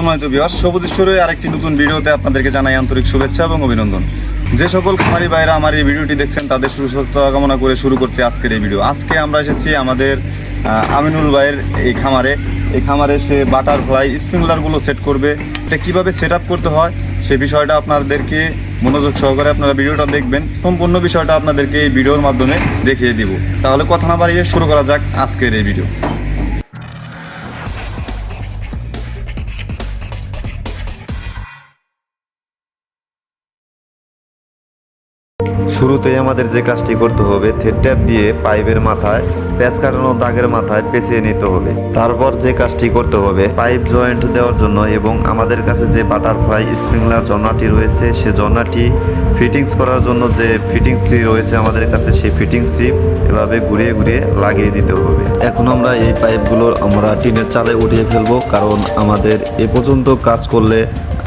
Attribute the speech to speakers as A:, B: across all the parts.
A: সম্মানিত ভিউয়ার্স, সবুজ স্টোরের আরেকটি নতুন ভিডিওতে আপনাদেরকে জানাই আন্তরিক শুভেচ্ছা এবং অভিনন্দন। যে সকল খামারি ভাইরা আমার এই ভিডিওটি দেখছেন তাদের সুস্বাস্থ্য কামনা করে শুরু করছি আজকের এই ভিডিও। আজকে আমরা এসেছি আমাদের আমিনুল ভাইয়ের এই খামারে সে বাটারফ্লাই স্প্রিংলারগুলো সেট করবে। এটা কীভাবে সেট আপ করতে হয় সেই বিষয়টা আপনাদেরকে মনোযোগ সহকারে আপনারা ভিডিওটা দেখবেন। সম্পূর্ণ বিষয়টা আপনাদেরকে এই ভিডিওর মাধ্যমে দেখিয়ে দিব। তাহলে কথা না বাড়িয়ে শুরু করা যাক আজকের এই ভিডিও।
B: শুরুতেই আমাদের যে কাজটি করতে হবে, থ্রেড ট্যাপ দিয়ে পাইপের মাথায় প্যাচ কাটানো দাগের মাথায় পেঁচিয়ে নিতে হবে। তারপর যে কাজটি করতে হবে, পাইপ জয়েন্ট দেওয়ার জন্য এবং আমাদের কাছে যে বাটারফ্লাই স্প্রিংলার জন্নাটি রয়েছে সে জন্নাটি ফিটিংস করার জন্য যে ফিটিংসটি রয়েছে আমাদের কাছে সেই ফিটিংসটি এভাবে ঘুরিয়ে ঘুরিয়ে লাগিয়ে দিতে হবে। এখন আমরা এই পাইপগুলো আমরা টিনের চালে উঠিয়ে ফেলবো, কারণ আমাদের এ পর্যন্ত কাজ করলে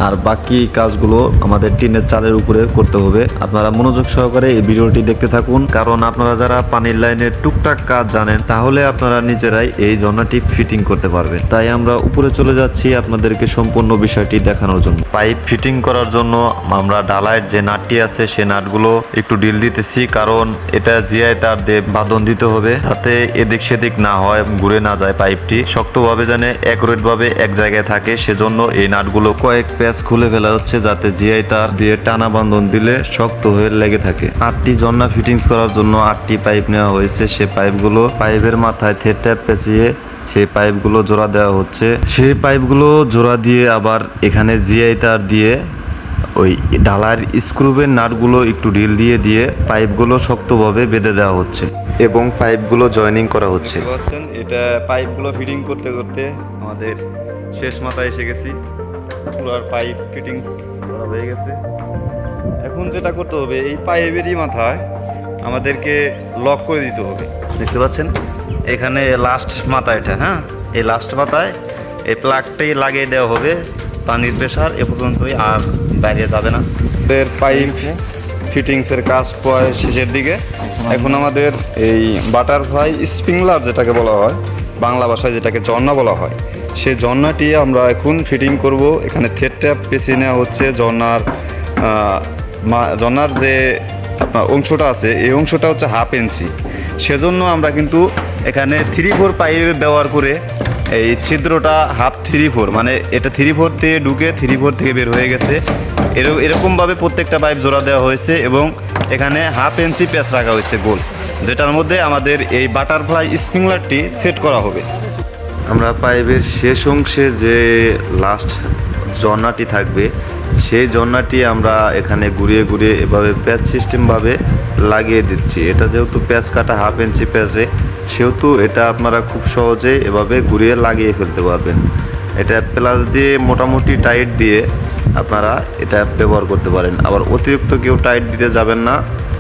B: আর বাকি কাজগুলো আমাদের টিনের চালের উপরে করতে হবে। আপনারা মনোযোগ সহকারে এই ভিডিওটি দেখতে থাকুন, কারণ আপনারা যারা পানির লাইনের টুকটাক কাজ জানেন তাহলে আপনারা নিজেরাই এই জন্নাটি ফিটিং করতে পারবেন। তাই আমরা উপরে চলে যাচ্ছি আপনাদেরকে সম্পূর্ণ বিষয়টি দেখানোর জন্য। পাইপ ফিটিং করার জন্য আমরা ঢালাইয়ের যে নাটটি আছে সে নাটগুলো একটু ঢিল দিতেছি, কারণ এটা জিআই তার দিয়ে বাঁধন দিতে হবে যাতে এদিক সেদিক না হয়, ঘুরে না যায়। পাইপটি শক্তভাবে যেন অ্যাকুরেট ভাবে এক জায়গায় থাকে, সেজন্য এই নাটগুলো কয়েক প্যাচ খুলে ফেলা হচ্ছে যাতে জিআই তার দিয়ে টানা বাঁধন দিলে শক্ত হয়ে লেগে থাকে। 8টি জন্না ফিটিংস করার জন্য 8টি পাইপ নেওয়া হয়েছে। সে পাইপগুলো পাইপের মাথায় থ্রেড ট্যাপ পেঁচিয়ে সেই পাইপগুলো জোড়া দেওয়া হচ্ছে। সেই পাইপগুলো জোড়া দিয়ে আবার এখানে জিআই তার দিয়ে ওই ঢালাইয়ের স্ক্রুবের নাটগুলো একটু ঢিল দিয়ে দিয়ে পাইপগুলো শক্তভাবে বেঁধে দেওয়া হচ্ছে এবং পাইপগুলো জয়েনিং করা হচ্ছে। এটা পাইপগুলো ফিটিং করতে করতে আমাদের শেষ মাথায় এসে গেছি। পুরার পাইপ ফিটিংস করা হয়ে গেছে। এখন যেটা করতে হবে, এই পাইপেরই মাথায় আমাদেরকে লক করে দিতে হবে। দেখতে পাচ্ছেন এখানে লাস্ট মাথা এটা, হ্যাঁ, এই লাস্ট মাথায় এই প্লাগটাই লাগিয়ে দেওয়া হবে। পানির প্রেশার এ পর্যন্তই, আর বাইরে যাবে না। এর পাইপ ফিটিংসের কাজ প্রায় শেষের দিকে। এখন আমাদের এই বাটারফ্লাই স্প্রিংলার যেটাকে বলা হয়, বাংলা ভাষায় যেটাকে ঝর্ণা বলা হয়, সেই ঝর্ণাটি আমরা এখন ফিটিং করব। এখানে থ্রেড ট্যাপ পেঁচিয়ে নেওয়া হচ্ছে। ঝর্ণার যে আপনার অংশটা আছে এই অংশটা হচ্ছে 1/2 ইঞ্চি। সেজন্য আমরা কিন্তু এখানে 3/4 পাইপ ব্যবহার করে এই ছিদ্রটা 1/2 3/4, মানে এটা 3/4 থেকে ঢুকে 3/4 থেকে বের হয়ে গেছে। এরকমভাবে প্রত্যেকটা পাইপ জোড়া দেওয়া হয়েছে এবং এখানে 1/2 ইঞ্চি প্যাচ রাখা হয়েছে গোল, যেটার মধ্যে আমাদের এই বাটারফ্লাই স্প্রিংলারটি সেট করা হবে। আমরা পাইপের শেষ অংশে যে লাস্ট ঝর্ণাটি থাকবে সেই ঝর্ণাটি আমরা এখানে ঘুরিয়ে ঘুরিয়ে এভাবে প্যাচ সিস্টেমভাবে লাগিয়ে দিচ্ছি। এটা যেহেতু প্যাচ কাটা 1/2 ইঞ্চি প্যাচে, সেহেতু এটা আপনারা খুব সহজে এভাবে ঘুরিয়ে লাগিয়ে ফেলতে পারবেন। এটা প্লাস দিয়ে মোটামুটি টাইট দিয়ে আপনারা এটা ব্যবহার করতে পারেন। আবার অতিরিক্ত কেউ টাইট দিতে যাবেন না,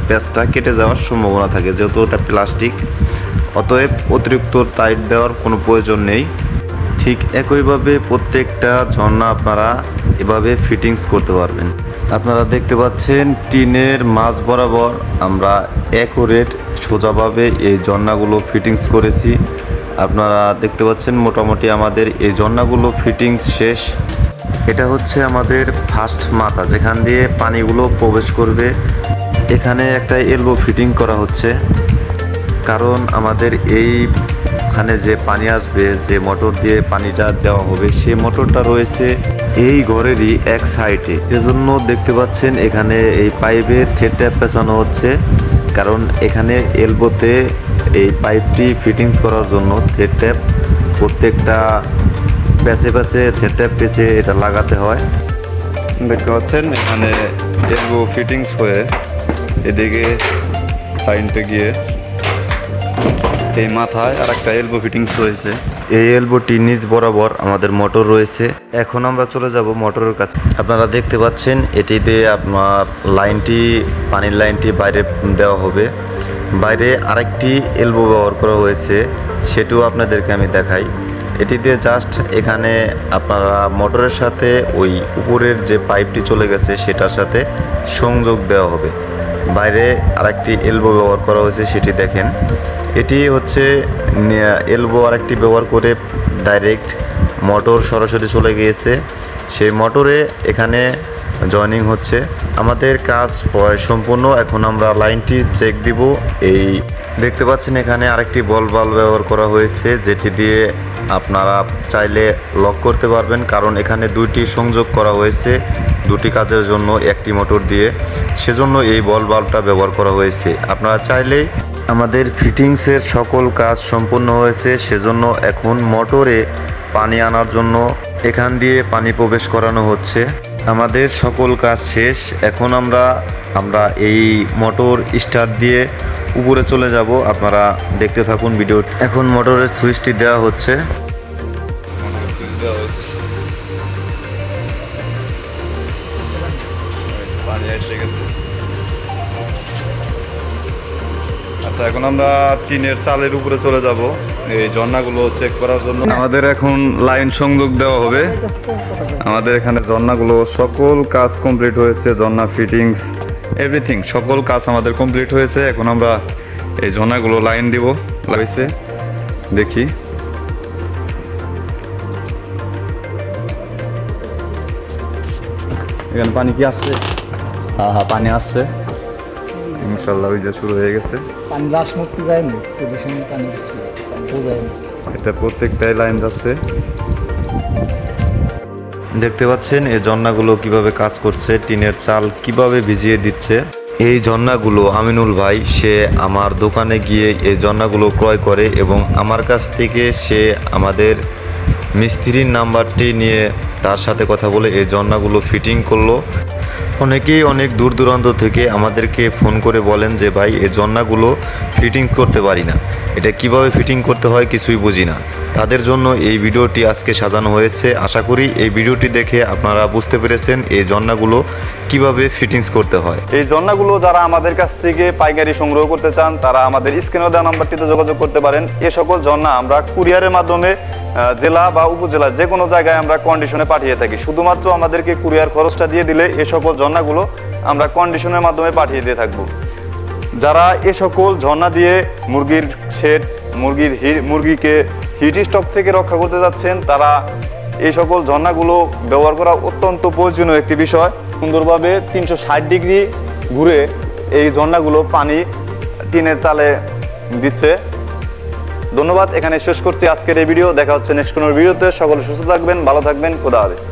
B: প্যাচটা কেটে যাওয়ার সম্ভাবনা থাকে, যেহেতু ওটা প্লাস্টিক। অতএব অতিরিক্ত টাইট দেওয়ার কোনো প্রয়োজন নেই। ঠিক একইভাবে প্রত্যেকটা ঝর্ণা আপনারা এভাবে ফিটিংস করতে পারবেন। আপনারা দেখতে পাচ্ছেন টিনের মাঝ বরাবর আমরা অ্যাকুরেট সোজাভাবে এই ঝর্ণাগুলো ফিটিংস করেছি। আপনারা দেখতে পাচ্ছেন মোটামুটি আমাদের এই ঝর্ণাগুলো ফিটিংস শেষ। এটা হচ্ছে আমাদের ফার্স্ট মাথা, যেখান দিয়ে পানিগুলো প্রবেশ করবে। এখানে একটা এলবো ফিটিং করা হচ্ছে, কারণ আমাদের এইখানে যে পানি আসবে, যে মোটর দিয়ে পানিটা দেওয়া হবে, সেই মোটরটা রয়েছে এই ঘরেরই এক সাইডে। এজন্য দেখতে পাচ্ছেন এখানে এই পাইপে থ্রেড ট্যাপ পেঁচানো হচ্ছে, কারণ এখানে এলবোতে এই পাইপটি ফিটিংস করার জন্য থ্রেড ট্যাপ প্রত্যেকটা প্যাচে প্যাচে থ্রেড ট্যাপ পেঁচে এটা লাগাতে হয়। দেখতে পাচ্ছেন এখানে এলবো ফিটিংস হয়ে এদিকে লাইনতে গিয়ে এই মাথায় আর একটা এলবো ফিটিংস রয়েছে। এই এলবোটি নিচ বরাবর আমাদের মোটর রয়েছে। এখন আমরা চলে যাব মোটরের কাছে। আপনারা দেখতে পাচ্ছেন এটিতে আপনার লাইনটি, পানির লাইনটি বাইরে দেওয়া হবে। বাইরে আরেকটি এলবো ব্যবহার করা হয়েছে, সেটিও আপনাদেরকে আমি দেখাই। এটিতে জাস্ট এখানে আপনারা মোটরের সাথে ওই উপরের যে পাইপটি চলে গেছে সেটার সাথে সংযোগ দেওয়া হবে। বাইরে আরেকটি এলবো ব্যবহার করা হয়েছে, সেটি দেখেন। এটি হচ্ছে এলবো আরেকটি ব্যবহার করে ডাইরেক্ট মোটর সরাসরি চলে গিয়েছে। সেই মোটরে এখানে জয়েনিং হচ্ছে। আমাদের কাজ প্রায় সম্পূর্ণ। এখন আমরা লাইনটি চেক দিব। এই দেখতে পাচ্ছেন এখানে আরেকটি বল বাল্ব ব্যবহার করা হয়েছে, যেটি দিয়ে আপনারা চাইলে লক করতে পারবেন, কারণ এখানে দুইটি সংযোগ করা হয়েছে দুটি কাজের জন্য একটি মোটর দিয়ে, সেজন্য এই বল বাল্বটা ব্যবহার করা হয়েছে। আপনারা চাইলেই আমাদের ফিটিংসের সকল কাজ সম্পূর্ণ হয়েছে, সেজন্য এখন মোটরে পানি আনার জন্য এখান দিয়ে পানি প্রবেশ করানো হচ্ছে। আমাদের সকল কাজ শেষ। এখন আমরা এই মোটর স্টার্ট দিয়ে উপরে চলে যাব। আপনারা দেখতে থাকুন ভিডিও। এখন মোটরের সুইচটি দেওয়া হচ্ছে।
A: আচ্ছা, এখন আমরা টিনের চালের উপরে চলে যাব এই ঝর্ণাগুলো চেক করার জন্য। আমাদের এখন লাইন সংযোগ দেওয়া হবে। আমাদের এখানে ঝর্ণাগুলো সকল কাজ কমপ্লিট হয়েছে, ঝর্ণা ফিটিংস এভরিথিং সকল কাজ আমাদের কমপ্লিট হয়েছে। এখন আমরা এই ঝর্ণাগুলো লাইন দিব। লাগছে দেখি, এখানে পানি কি আসছে? হ্যাঁ হ্যাঁ, পানি আসছে ইনশাল্লাহ। ওই যে শুরু হয়ে গেছে।
C: পানি লাশ মুক্তি যায়নি, পানি যায়নি।
A: এটা প্রত্যেকটাই লাইন যাচ্ছে।
B: দেখতে পাচ্ছেন এই ঝর্ণাগুলো কিভাবে কাজ করছে, টিনের চাল কিভাবে ভিজিয়ে দিচ্ছে। এই ঝর্ণাগুলো আমিনুল ভাই সে আমার দোকানে গিয়ে এই ঝর্ণাগুলো ক্রয় করে এবং আমার কাছ থেকে সে আমাদের মিস্ত্রির নাম্বারটি নিয়ে তার সাথে কথা বলে এই ঝর্ণাগুলো ফিটিং করলো। অনেকেই অনেক দূর দূরান্ত থেকে আমাদেরকে ফোন করে বলেন যে ভাই এই ঝর্ণাগুলো ফিটিং করতে পারি না, এটা কিভাবে ফিটিং করতে হয় কিছুই বুঝি না। তাদের জন্য এই ভিডিওটি আজকে সাজানো হয়েছে। আশা করি এই ভিডিওটি দেখে আপনারা বুঝতে পেরেছেন এই ঝর্ণাগুলো কিভাবে ফিটিংস করতে হয়।
A: এই ঝর্ণাগুলো যারা আমাদের কাছ থেকে পাইকারি সংগ্রহ করতে চান তারা আমাদের স্ক্রিনে দেওয়া নাম্বারটিতে যোগাযোগ করতে পারেন। এ সকল ঝর্ণা আমরা কুরিয়ারের মাধ্যমে জেলা বা উপজেলা যে কোনো জায়গায় আমরা কন্ডিশনে পাঠিয়ে থাকি। শুধুমাত্র আমাদেরকে কুরিয়ার খরচটা দিয়ে দিলে এ সকল ঝর্ণাগুলো আমরা কন্ডিশনের মাধ্যমে পাঠিয়ে দিয়ে থাকবো। যারা এ সকল ঝর্ণা দিয়ে মুরগির শেড, মুরগিকে হিট স্ট্রোক থেকে রক্ষা করতে যাচ্ছেন, তারা এই সকল ঝর্ণাগুলো ব্যবহার করা অত্যন্ত প্রয়োজনীয় একটি বিষয়। সুন্দরভাবে 360 ডিগ্রি ঘুরে এই ঝর্ণাগুলো পানি টিনের চালে দিচ্ছে। ধন্যবাদ, এখানে শেষ করছি আজকের এই ভিডিও। দেখা হচ্ছে নেক্সট কোনো ভিডিওতে। সকলে সুস্থ থাকবেন, ভালো থাকবেন, খোদা হাফেজ।